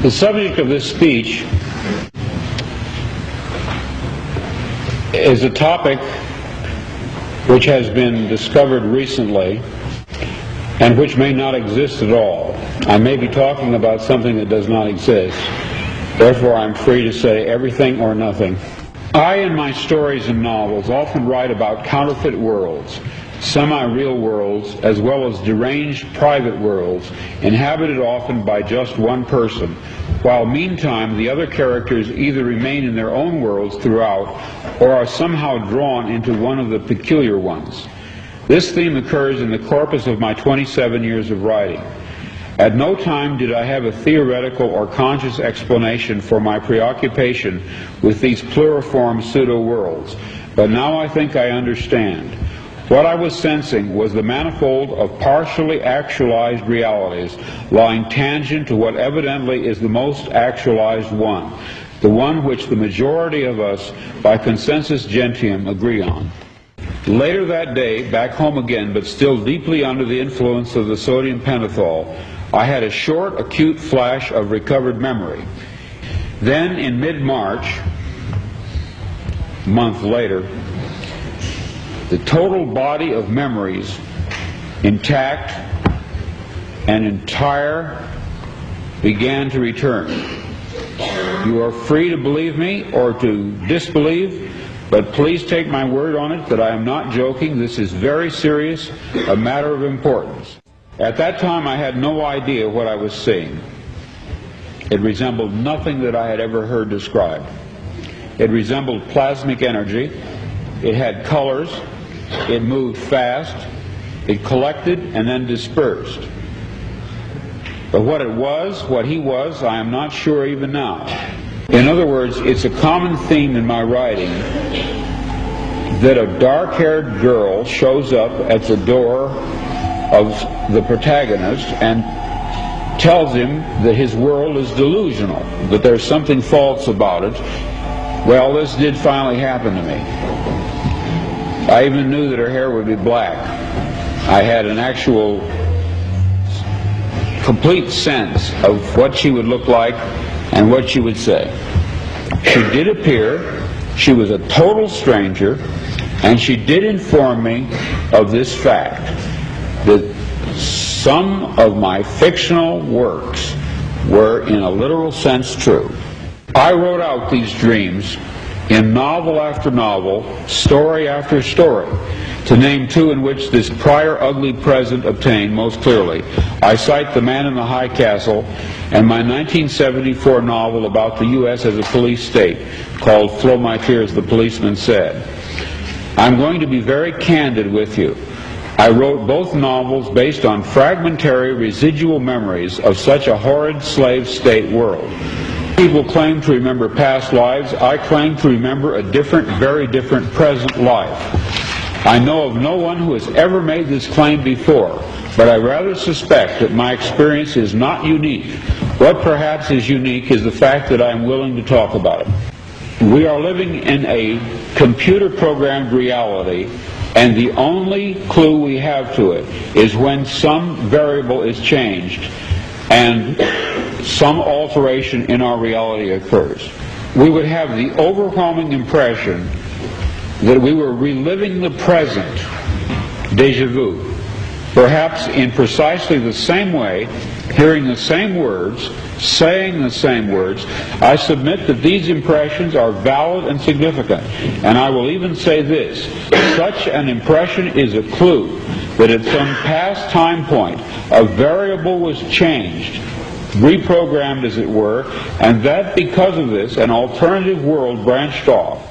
The subject of this speech is a topic which has been discovered recently and which may not exist at all. I may be talking about something that does not exist. Therefore, I'm free to say everything or nothing. I, in my stories and novels, often write about counterfeit worlds, semi-real worlds, as well as deranged private worlds, inhabited often by just one person, while meantime the other characters either remain in their own worlds throughout or are somehow drawn into one of the peculiar ones. This theme occurs in the corpus of my 27 years of writing. At no time did I have a theoretical or conscious explanation for my preoccupation with these pluriform pseudo-worlds, but now I think I understand. What I was sensing was the manifold of partially actualized realities lying tangent to what evidently is the most actualized one, the one which the majority of us, by consensus gentium, agree on. Later that day, back home again, but still deeply under the influence of the sodium pentothal, I had a short, acute flash of recovered memory. Then, in mid-March, a month later, the total body of memories, intact and entire, began to return. You are free to believe me or to disbelieve, but please take my word on it that I am not joking. This is very serious, a matter of importance. At that time, I had no idea what I was seeing. It resembled nothing that I had ever heard described. It resembled plasmic energy. It had colors. It moved fast. It collected and then dispersed. But what it was, what he was, I am not sure even now. In other words, it's a common theme in my writing that a dark-haired girl shows up at the door of the protagonist and tells him that his world is delusional, that there's something false about it. Well, this did finally happen to me. I even knew that her hair would be black. I had an actual complete sense of what she would look like and what she would say. She did appear. She was a total stranger, and she did inform me of this fact, that some of my fictional works were in a literal sense true. I wrote out these dreams in novel after novel, story after story. To name two in which this prior ugly present obtained most clearly, I cite The Man in the High Castle and my 1974 novel about the U.S. as a police state, called Flow My Tears, the Policeman Said. I'm going to be very candid with you. I wrote both novels based on fragmentary residual memories of such a horrid slave state world. People claim to remember past lives. I claim to remember a different, very different present life. I know of no one who has ever made this claim before, but I rather suspect that my experience is not unique. What perhaps is unique is the fact that I am willing to talk about it. We are living in a computer-programmed reality, and the only clue we have to it is when some variable is changed and some alteration in our reality occurs. We would have the overwhelming impression that we were reliving the present, déjà vu, perhaps in precisely the same way, hearing the same words, saying the same words. I submit that these impressions are valid and significant, and I will even say this: such an impression is a clue that at some past time point a variable was changed, reprogrammed as it were, and that because of this an alternative world branched off.